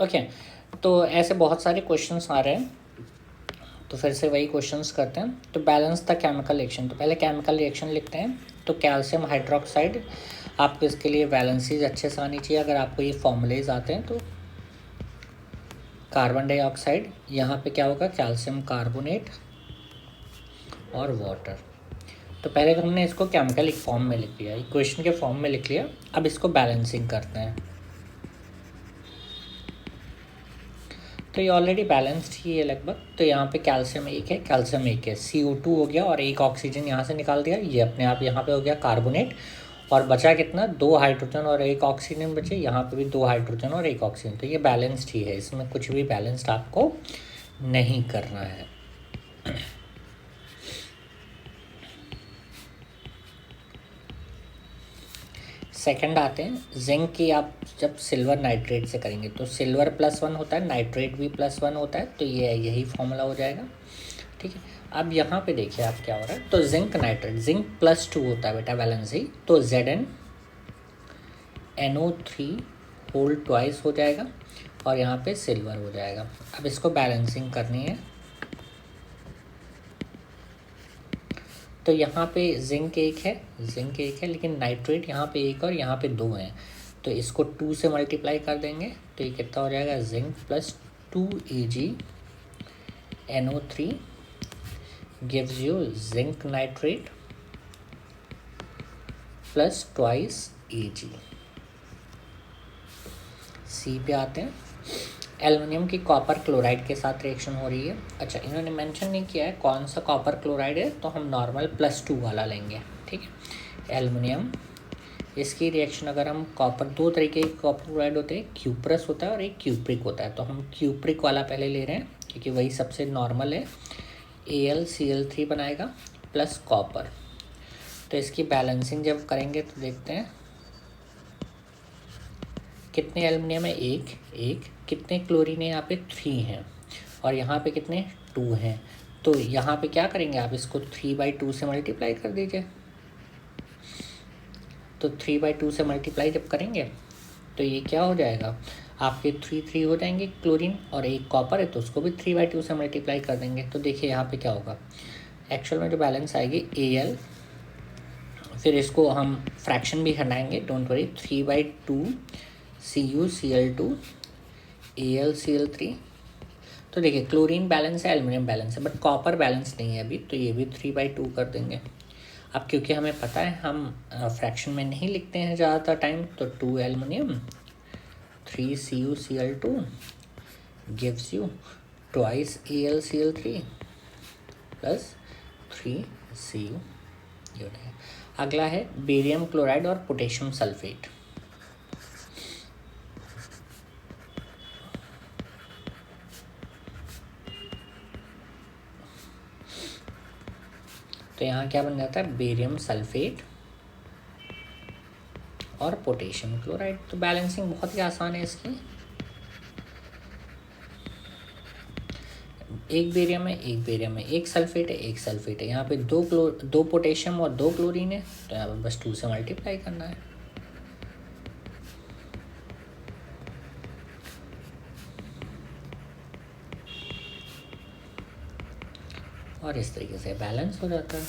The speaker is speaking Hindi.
ओके, तो ऐसे बहुत सारे क्वेश्चंस आ रहे हैं, तो फिर से वही क्वेश्चंस करते हैं। तो बैलेंस द केमिकल रिएक्शन, तो पहले केमिकल रिएक्शन लिखते हैं। तो कैल्शियम हाइड्रोक्साइड, आपको इसके लिए वैलेंसीज अच्छे से आनी चाहिए अगर आपको ये फॉर्मूलेज आते हैं। तो कार्बन डाइऑक्साइड, यहाँ पे क्या होगा, कैल्शियम कार्बोनेट और वाटर। तो पहले हमने इसको केमिकल फॉर्म में लिख लिया, इक्वेशन के फॉर्म में लिख लिया। अब इसको बैलेंसिंग करते हैं। तो ये ऑलरेडी बैलेंस्ड ही है लगभग। तो यहाँ पे कैल्शियम 1 है, कैल्शियम 1 है, CO2 हो गया और एक ऑक्सीजन यहाँ से निकाल दिया, ये अपने आप यहाँ पे हो गया कार्बोनेट। और बचा कितना, 2 हाइड्रोजन और 1 ऑक्सीजन बचे, यहाँ पे भी 2 हाइड्रोजन और 1 ऑक्सीजन। तो ये बैलेंस्ड ही है, इसमें कुछ भी बैलेंस्ड आपको नहीं करना है। सेकंड आते हैं जिंक की। आप जब सिल्वर नाइट्रेट से करेंगे तो सिल्वर +1 होता है, नाइट्रेट भी +1 होता है, तो ये यही फॉर्मूला हो जाएगा। ठीक है, अब यहाँ पे देखिए आप क्या हो रहा है। तो जिंक नाइट्रेट, जिंक +2 होता है बेटा बैलेंस ही, तो ZnNO3 होल ट्वाइस हो जाएगा और यहाँ पे सिल्वर हो जाएगा। अब इसको बैलेंसिंग करनी है। तो यहाँ पे जिंक 1 है, जिंक 1 है, लेकिन नाइट्रेट यहाँ पे 1 और यहाँ पे 2 हैं, तो इसको 2 से मल्टीप्लाई कर देंगे। तो ये कितना हो जाएगा, zinc +2 AgNO3 gives you zinc nitrate +2 Ag। सी पे आते हैं। एल्युमिनियम की कॉपर क्लोराइड के साथ रिएक्शन हो रही है। अच्छा, इन्होंने मेंशन नहीं किया है कौन सा कॉपर क्लोराइड है, तो हम नॉर्मल +2 वाला लेंगे। ठीक है, एल्युमिनियम, इसकी रिएक्शन अगर हम कॉपर, 2 तरीके के कॉपर क्लोराइड होते हैं, क्यूप्रस होता है और एक क्यूप्रिक होता है। तो हम क्यूप्रिक वाला पहले ले रहे हैं क्योंकि वही सबसे नॉर्मल है। AlCl3 बनाएगा प्लस कॉपर। तो इसकी बैलेंसिंग जब करेंगे तो देखते हैं कितने एल्युमिनियम है, एक कितने क्लोरीन है, यहाँ पे 3 हैं और यहाँ पे कितने 2 हैं। तो यहाँ पे क्या करेंगे आप, इसको 3/2 से मल्टीप्लाई कर दीजिए। तो 3/2 से मल्टीप्लाई जब करेंगे तो ये क्या हो जाएगा, आपके 3 हो जाएंगे क्लोरीन और एक कॉपर है, तो उसको भी 3/2 से मल्टीप्लाई कर देंगे। तो देखिए यहाँ पे क्या होगा, एक्चुअल में जो बैलेंस आएगी Al, फिर इसको हम फ्रैक्शन भी हटाएंगे, डोंट वरी, 3/2 CuCl2 AlCl3। तो देखिए क्लोरीन बैलेंस है, एल्युमिनियम बैलेंस है, बट कॉपर बैलेंस नहीं है अभी, तो ये भी 3/2 कर देंगे। अब क्योंकि हमें पता है हम फ्रैक्शन में नहीं लिखते हैं ज़्यादातर टाइम, तो 2 aluminium 3 CuCl2 gives you 2 AlCl3 plus 3 Cu। अगला है बेरियम क्लोराइड और पोटेशियम सल्फेट। तो यहाँ क्या बन जाता है, बेरियम सल्फेट और पोटेशियम क्लोराइड। तो बैलेंसिंग बहुत ही आसान है इसकी। एक बेरियम है, एक सल्फेट है, एक सल्फेट है, यहाँ पे 2 पोटेशियम और 2 क्लोरीन है, तो यहाँ पे बस 2 से मल्टीप्लाई करना है। और इस तरीके से बैलेंस हो जाता है।